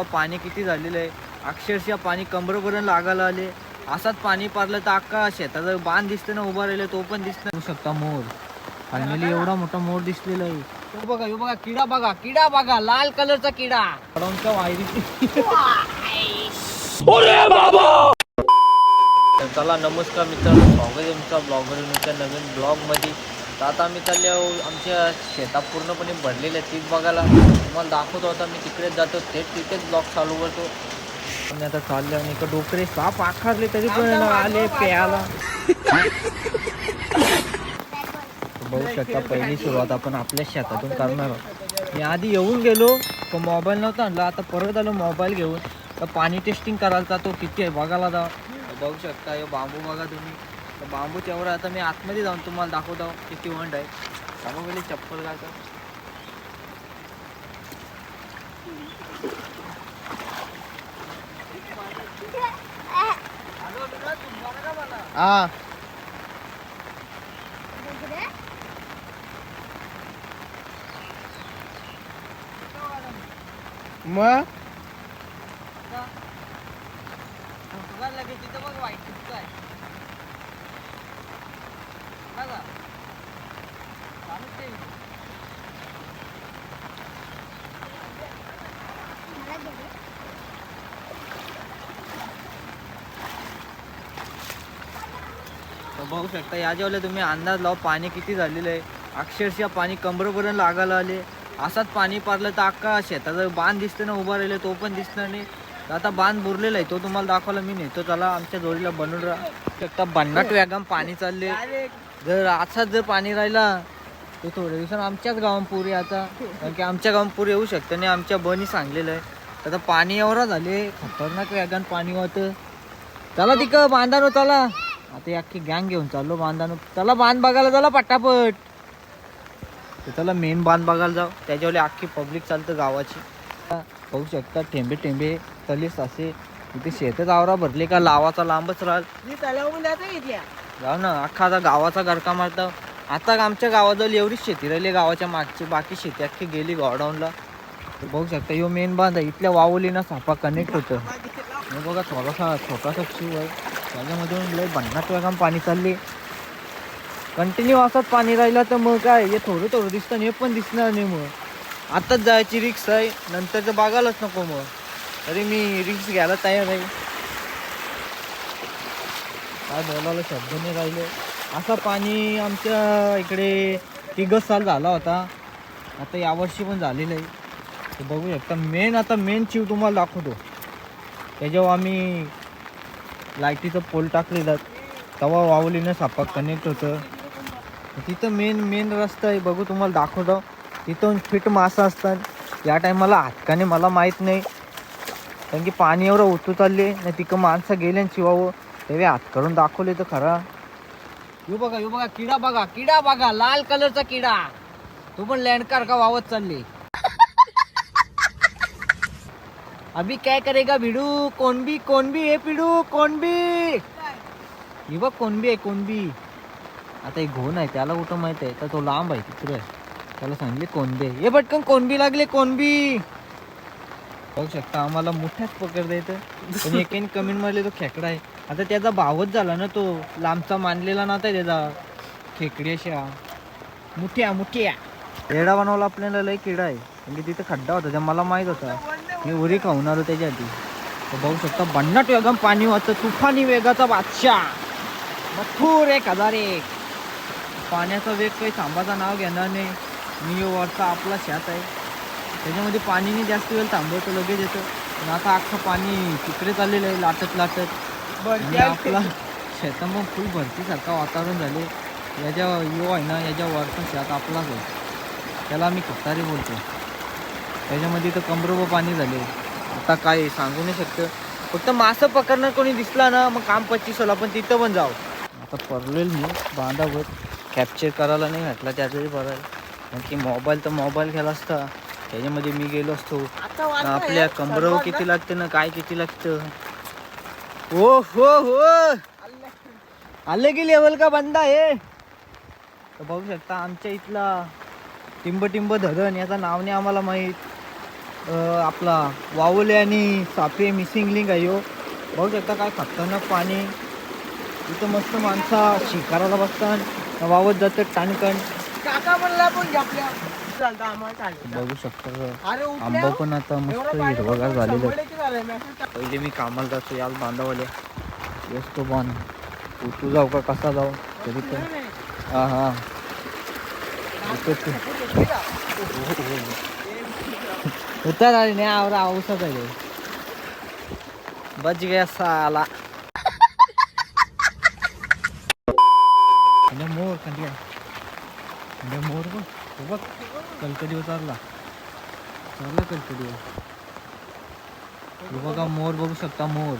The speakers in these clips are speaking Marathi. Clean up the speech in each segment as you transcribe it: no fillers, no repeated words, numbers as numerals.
पाणी किती झालेलं आहे, अक्षरशः पाणी कमरेपर्यंत लागायला आले. असाच पाणी पारलं तर अख्खा शेताचा बांध दिसतं ना उभा राहिलं तो पण दिसत नाही शकता. मोर फायनली एवढा मोठा मोर दिसलेला आहे. तो बघा, हे बघा किडा, बघा किडा, बघा लाल कलरचा किडा कडवच्या वायरी. चला नमस्कार मित्रांनो, स्वागत आहे तुमचा ब्लॉगवरील नवीन ब्लॉगमध्ये. तर आता आम्ही चालले आमच्या शेतात पूर्णपणे भरलेले आहेत तीच बघायला. तुम्हाला दाखवतो आता मी तिकडेच जातो, थेट तिथेच ब्लॉग चालू करतो. आणि आता चालले आणि इकडं डोकरे साप आखारले तरी पण आले प्यायला. बघू शकता पहिली सुरुवात आपण आपल्या शेतातून करणार आहोत. मी आधी येऊन गेलो पण मोबाईल नव्हता आणला, आता परत आलो मोबाईल घेऊन. तर पाणी टेस्टिंग करायला तो किती आहे बघायला जा. बघू शकता हे बांबू बघा तुम्ही. तर बांबू तेवढा आता मी आतमध्ये जाऊन तुम्हाला दाखवतो किती वंड आहे. सांगू गेली चप्पल घालतो. हा मग लगेच तिथं बघ वाईट चिपक आहे बघा. बघू शकता या जेवले तुम्ही अंदाज लावा पाणी किती झालेलं आहे. अक्षरशः पाणी कमरेपर्यंत लागायला आले. असाच पाणी पारलं तर अख्खा शेताचा बांध दिसतं ना उभा राहिलं तो पण दिसणार नाही. आता बांध बुरलेला आहे तो तुम्हाला दाखवायला मी नेतो. चला आमच्या जोडीला बनून शकता. भन्नाट वेगाम पाणी चालले. जर असाच जर पाणी राहिला तर थोड्या दिवसांनी आमच्याच गावात पूर याचा, कारण की आमच्या गावात पूर येऊ शकतं नाही. आमच्या बनी सांगलेलं आहे. आता पाणी एवढा झाले खतरनाक वेगान पाणी होतं. चला तिकडं बांधानो चला. आता अख्खी गँग घेऊन चाललो बांधानो. चला बांध बघायला चला पटापट. चला मेन बांध बघायला जाऊ, त्याच्यावर अख्खी पब्लिक चालतं गावाची. बघू शकता ठेंबे ठेंबे तलीस असे. इथे शेतच आवरा भरले का लावाचा लांबच राहत. जाऊ ना अख्खा आता गावाचा गरका मारता. आता आमच्या गावाजवळ एवढीच शेती राहिली गावाच्या मागची, बाकी शेती अख्खी गेली गॉडाऊनला. बघू शकता यो मेन बांध आहे. इथल्या वावलीना सापा कनेक्ट होतं. बघा थोडासा छोटासा शिव आहे, त्याच्यामधून लय भन्नाट वेगाम पाणी चालले. कंटिन्यू असंच पाणी राहिलं तर मग काय हे थोडं थोडं दिसतं हे पण दिसणार नाही. मग आताच जायची रिक्स आहे, नंतर तर बघायलाच नको. मग तरी मी रिक्स घ्यायला तयार आहे. काय बोलायला शब्द नाही राहिले. असं पाणी आमच्या इकडे 3 साल झाला होता, आता यावर्षी पण झालेलं आहे. तर बघू शकता आता मेन चिव तुम्हाला दाखवतो. त्याच्यावर आम्ही लाईटीचं पोल टाकलेलं तेव्हा वावलीनं सापा कनेक्ट होतं. तिथं मेन रस्ता आहे. बघू तुम्हाला दाखवतो. तिथून फिट मासा असतात या टायमाला हातकाने मला माहीत नाही, कारण की पाणी एवढं उतू चालले नाही. तिकडं माणसं गेले आणि शिवावं तेव्हा हात करून दाखवले तर खरा. यो बघा किडा, बघा किडा, बघा लाल कलरचा किडा. तो पण लँडकार का वावत चालले. अभी काय करेगा भिडू. कोणबी हे पिडू कोणबी. ही बघ कोणबी आहे कोणबी. आता एक घोण आहे त्याला कुठं माहित आहे, तर तो लांब आहे तिकडे. त्याला सांगले कोणबी. हे पटकन कोणबी लागले कोणबी. बघू शकता आम्हाला मोठ्याच पकडता येतं, पण एकेने कमेंट मारले तो खेकडा आहे. आता त्याचा भावच झाला ना, तो लांबचा मानलेला नव्हता त्याचा. खेकडी अशा मुठ्या रेडा बनवला आपल्याला. लय किडा आहे म्हणजे तिथं खड्डा होता त्या मला माहित होता. मी उरी खाऊन आलो त्याच्या आधी. तर बघू शकता भन्नाट वेगाम पाणी होतं. तुफानी वेगाचा बादशाह मथुर 1001. पाण्याचा वेग काही थांबाचं नाव घेणार नाही. मी वरचा आपला शेत आहे, त्याच्यामध्ये पाणीने जास्त वेळ थांबवतो लगेच येतं. पण आता अख्खं पाणी तिकडे चाललेलं आहे लाटत. आणि आपला शेता मग फुल भरतीसारखं वातावरण झाले. याच्या यो आहे ना याच्या वरचा शेत आपलाच आहे, त्याला आम्ही खतारी बोलतो. त्याच्यामध्ये तर कमरोबं पाणी झाले. आता काय सांगू नाही शकतं. फक्त मासं पकडणं कोणी दिसला ना मग काम 25 होला, पण तिथं पण जाऊ. आता पडलेल मी बांधावर कॅप्चर करायला नाही भेटला त्यातही बरं आहे, कारण की मोबाईल तर मोबाईल गेला असता त्याच्यामध्ये मी गेलो असतो. आपल्या कमरेवर किती लागते ना काय किती लागतं. हो आले की लेवल का बंदा आहे. तर बघू शकता आमच्या इथला टिंब धरण, याचं नाव नाही आम्हाला माहीत. आपला वावले आणि सापे मिसिंग लिंक आहे हो. बघू शकता काय खतरनाक पाणी. इथं मस्त माणसा शिकाराला बसतात वावत जातात टाणकण. काका म्हणला पण आपल्या चालतं आम्हाला चालेल. बघू शकता अरे आंबा पण आता मस्त हिरवगार झालेलं आहे. झालं. पहिले मी कामाला जातो याल बांधावाले येस तो बांध तू जाऊ का कसा जाऊ तरी पण हा हा उतर आली नाही आवरा औषध आहे बच गया साला. मोर कंटिया मोर बघ कलकडी उतरला कलकडी. बघा मोर बघू शकता मोर.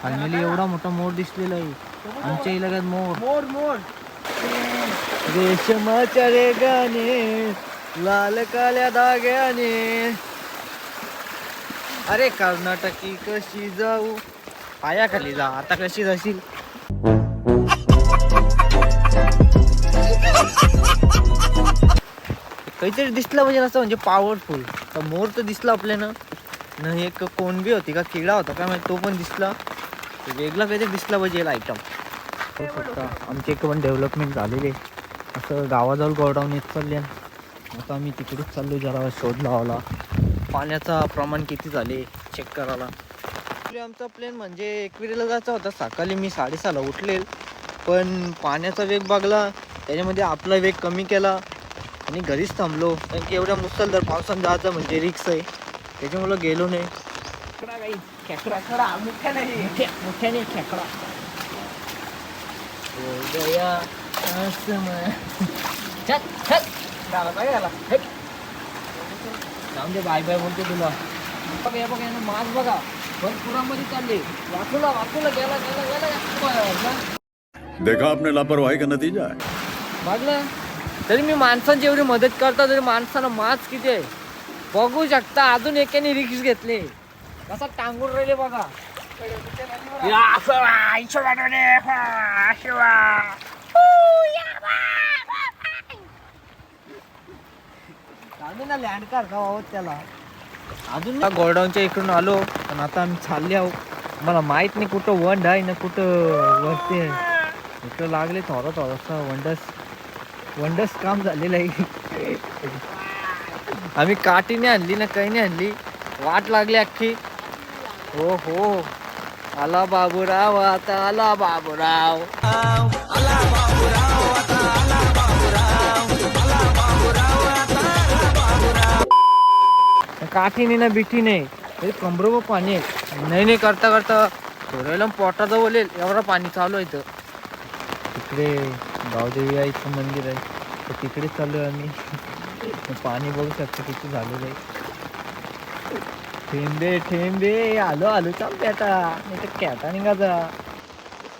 फायनली एवढा मोठा मोर दिसलेला आहे आमच्या इलाक्यात. मोर मोर रेशमाच्या रेगाने लाल काल्या धाग्याने. अरे कर्नाटकी कशी जाऊ पायाखाली जा. आता कशी जाशील. काहीतरी दिसलं म्हणजे असं म्हणजे पॉवरफुल. तर मोर तर दिसला आपल्यानं न. एक कोणबी होती का किडा होता काय माहिती तो पण दिसला. वेगळा काहीतरी दिसला पाहिजे आयटम. आमची एक पण डेव्हलपमेंट झालेली आहे. असं गावाजवळ गोडाऊन येत चालले. आता आम्ही तिकडेच चाललो जरा शोध लावायला पाण्याचा प्रमाण किती झाले चेक करायला. आमचा प्लॅन म्हणजे एकविरीला जायचा होता. सकाळी मी 6:30ला उठले पण पाण्याचा वेग बघला त्याच्यामध्ये आपला वेग कमी केला आणि घरीच थांबलो. कारण की एवढ्या मुसळधार पावसानं जायचं म्हणजे रिक्स आहे त्याच्यामुळं गेलो नाही. खेकडा मुठ्याने खेकडा गया जाऊन दे बाय बाय बोलतो तुला. बघ मास बघा भरपुरामध्ये चालले. वाचूला गेला देखा आपने लापरवाही का नतीजा है. बघलं तरी मी माणसांची एवढी मदत करता तरी माणसाला मास किती आहे बघू शकता. अजून एकाने रिक्स घेतले कसा टांगून राहिले बघा. ना लँड कर का त्याला. अजून गोडाऊनच्या इकडून आलो पण आता आम्ही चालले आहो. मला माहित नाही कुठं वंड आहे ना कुठं वरती आहे. इकडं लागले थोडासा वंडस काम झालेलं आहे. आम्ही काठी नाही आणली ना काही नाही आणली. वाट लागली अख्खी. हो हो आला बाबूराव आता आला बाबूराव. काठी नाही ना बिठी नाही तरी कमरोवर पाणी आहे. नाही करता करता थोड्याला पोटाजवळ येईल एवढं पाणी चालू आहे. तिकडे गावदेवी आईचं मंदिर आहे तर तिकडे चालू आहे आम्ही. पाणी बघू शकतो किती झालेलं आहे. ठेंबे आलो चालते आता नाही तर कॅटा निघाचा.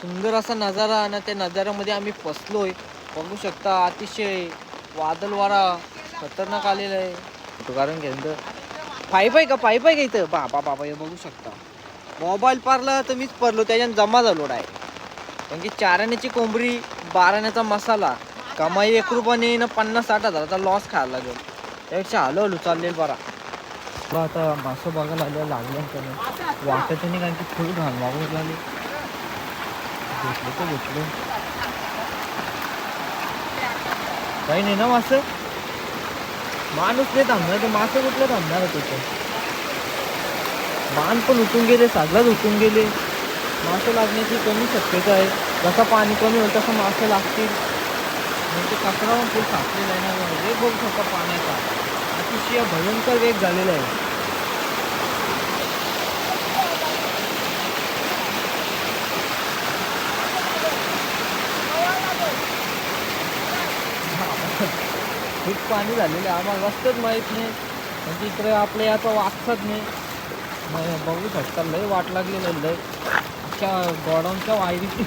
सुंदर असा नजारा आणि त्या नजाऱ्यामध्ये आम्ही फसलोय. बघू शकता अतिशय वादळ वारा खतरनाक आलेला आहे. तो कारण घेऊन पाईप आहे का इथं बाबा हे बघू शकता. मोबाईल पारला तर मीच पडलो त्याच्यानं जमा झालो आहे. कारण की 4 आण्याची कोंबडी 12 आण्याचा मसाला कमाई 1 रुपयाने ना 50-60 हजाराचा लॉस खायला लागेल. त्यापेक्षा हलो चाललेल बरा. आता मासं बघायला आलं लागलं त्याने वाटत नाही कारण की फुल घाण वागून लागले. घेतलं काही नाही ना मासं. माणूस नाही थांबणार तर मासं कुठलं थांबणार आहे त्याचं. बाण पण उठून गेले सगळंच उठून गेले. मासे लागण्याची कमी शक्यता आहे. जसं पाणी कमी होईल तसं मासे लागतील. म्हणजे कचरा पण खूप साचलेला आहे ना. वेग बघू शकता पाण्याचा अतिशय भयंकर वेग झालेला आहे. खूप पाणी झालेलं आहे. आम्हाला रस्ताच माहीत नाही म्हणजे इकडे आपल्या याचा वाचत नाही. मग बघू शकता लय वाट लागलेलं आहे. लय अशा गोडाऊनच्या वायरीची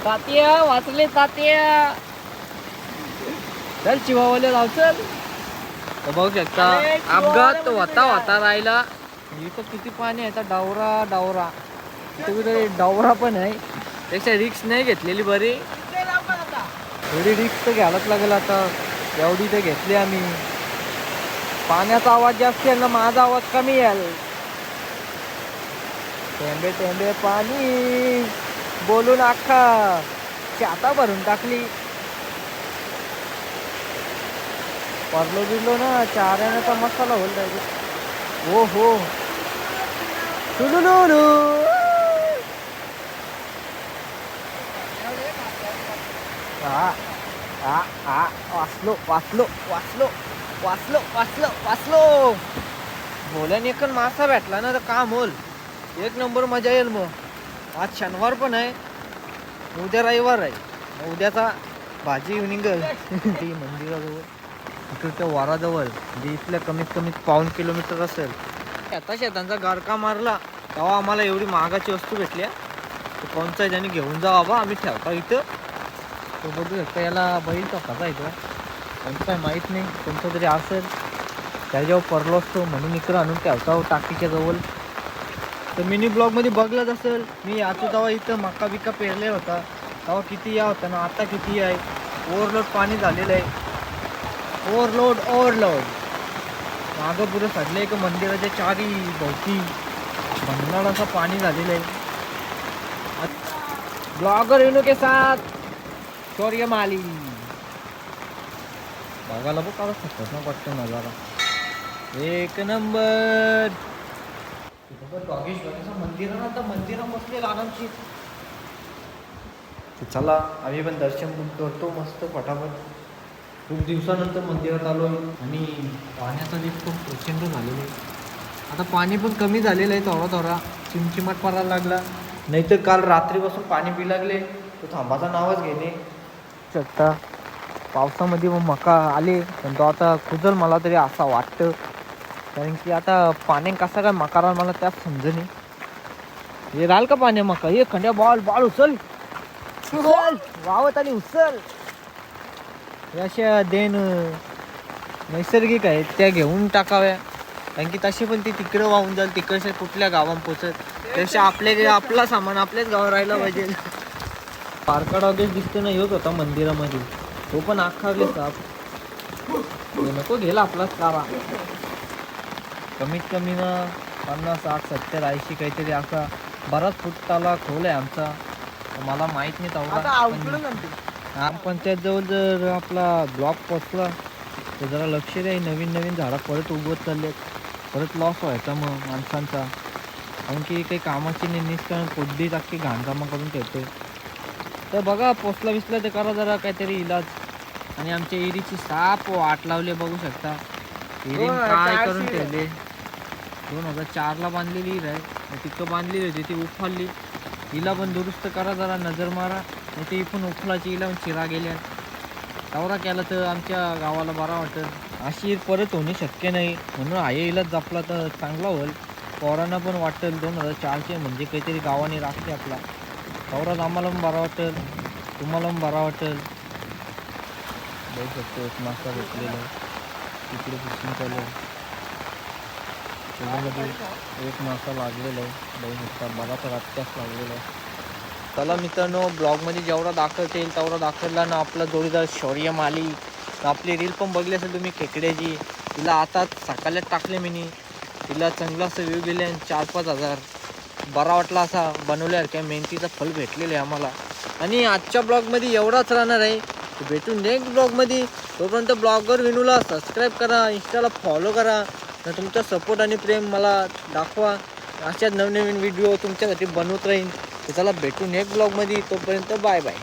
तात्या वाचले तात्या. चल चिवावाले लाव चल. बघू शकता अपघात होता राहिला. इथं किती पाणी आहे. डवरा कुठे डवरा पण आहे. त्याच्या रिक्स नाही घेतलेली बरी. इकडे लाव पण आता. थोडी रिक्स तर घ्यायलाच लागेल आता. एवढी तर घेतली आम्ही. पाण्याचा आवाज जास्त आहे ना, माझा आवाज कमी येईल. थेंबे थेंबे पाणी बोलून अख्खा छाता भरून टाकली. परलो बिरलो ना चाऱ्याचा मसाला होईल डायरेक्ट. हो हो टुलुलुलु. आ आ आ वाचलो वाचलो वाचलो वाचलो वाचलो वाचलो. भोल्याने एक मासा भेटला ना तर काम होईल. एक नंबर मजा येईल. मग आज शनिवार पण आहे, उद्या रविवार आहे. मग उद्याचा भाजी निघल. ती मंदिराजवळ इकडच्या वाराजवळ म्हणजे इथल्या कमीत कमी 1.5 किलोमीटर असेल. आता शेतांचा गारका मारला तेव्हा आम्हाला एवढी महागाची वस्तू भेटल्या. तो कोणचा आहे ज्याने घेऊन जा बाबा, आम्ही ठेवता इथं. तो बघू शकता, याला बैल टोकाचा इथं कोणता आहे माहीत नाही, कोणता तरी असेल. त्याच्यावर परलो असतो म्हणून इकडं आणून ठेवता टाकीच्या जवळ. तर मिनी ब्लॉगमध्ये बघलंच असेल मी याचं तेव्हा इथं मका बिका पेरले होता तेव्हा किती या होता ना, आता किती आहे. ओव्हरलोड पाणी झालेलं आहे. ओव्हरलोड मागं पुरं सडलं आहे. मंदिराच्या चारी भोवती भन्नाड असं पाणी झालेलं आहे. ब्लॉगर इनो के साथ शौर्य माली बघायला बघ काढत खतरनाक वाटतो नजारा. एक नंबर. डॉगेश्वराचं मंदिर आहे ना, आता मंदिरात बसलेलं आरामशीर. चला आम्ही पण दर्शन करतो मस्त फटाफट. खूप दिवसानंतर मंदिरात आलो आहे आणि पाण्याचा दिवस खूप प्रचंड झालेलं आहे. आता पाणी पण कमी झालेलं आहे, थोडा थोडा चिमचिमाट पडायला लागला. नाहीतर काल रात्रीपासून पाणी पी लागले तो थांबाचा नावच घेणे शकता. पावसामध्ये मग मका आले पण तो आता खुजल मला तरी असं वाटतं. कारण की आता पाणी कसा काय मकारा मला त्यात समजणे. हे राहिल का पाणी मका. हे खंड्या बॉल बॉल उचल वावत आणि उचल. अशा देण नैसर्गिक आहेत त्या घेऊन टाकाव्या. कारण की तसे पण ते तिकडे वाहून जाईल, तिकडच्या कुठल्या गावात पोचत. त्यापेक्षा आपला सामान आपल्याच गावात राहायला पाहिजे. पारका डॉगेश दिसतो ना, येत होता मंदिरामध्ये. तो पण अख्खा साप नको गेला आपलाच कारा. कमीत कमी ना 50, 60, 70, 80 काहीतरी असा बराच फुटाला खोल आहे आमचा. मला माहित नाही तेवढा. ग्रामपंचायत जवळ जर आपला ब्लॉक पोचला तर जरा लक्ष द्या. नवीन नवीन झाडं परत उगवत चाललेत. परत लॉस व्हायचा मग माणसांचा. कारण की काही कामाची निष्कारण कोड्डी टाकी घाण जमा करून ठेवते. तर बघा पोचला बिसला तर करा जरा काहीतरी इलाज. आणि आमच्या एरीची साप वाट लावले बघू शकता. एरी काय करून ठेवले. 2004ला बांधलेली हिर आहे. तिथं बांधलेली होती ती उफाळली. हिला पण दुरुस्त करा जरा, नजर मारा. नाही ती पण उफलाची हिला पण चिरा गेल्या. दौरा केला तर आमच्या गावाला बरा वाटेल. अशी परत होणे शक्य नाही म्हणून आहे हिलाच जपला तर चांगला होईल. पोरांना पण वाटेल 2004चे म्हणजे काहीतरी गावाने राखते आपला. दौरात आम्हाला पण बरा वाटेल, तुम्हाला पण बरा वाटेल. बघू शकतो एक मासा भेटलेला आहे. तिकडे फिशिंग चालू आहे. त्याच्यामध्ये एक मासा लागलेला आहे. बघू शकता बराच रातच्याच लागलेला आहे. चला मित्रांनो, ब्लॉगमध्ये जेवढा दाखवता येईल तेवढा दाखवला ना. आपला जोडीदार शौर्य माली. आपली रील पण बघली असेल तुम्ही खेकड्याची. तिला आता सकाळीच टाकले मी. तिला चांगला असं व्ह्यू गेले 4-5 हजार. बरा वाटला असा बनवल्यासारख्या मेहनतीचं फल भेटलेलं आहे आम्हाला. आणि आजच्या ब्लॉगमध्ये एवढाच राहणार आहे. भेटून नेक्स्ट ब्लॉगमध्ये. तोपर्यंत ब्लॉगर विनूला सबस्क्राईब करा, इंस्टाला फॉलो करा. तर तुमचा सपोर्ट आणि प्रेम मला दाखवा. अशाच नवनवीन व्हिडिओ तुमच्यासाठी बनवत राहीन. तर चला भेटून नेक्स्ट ब्लॉगमध्ये. तोपर्यंत बाय बाय.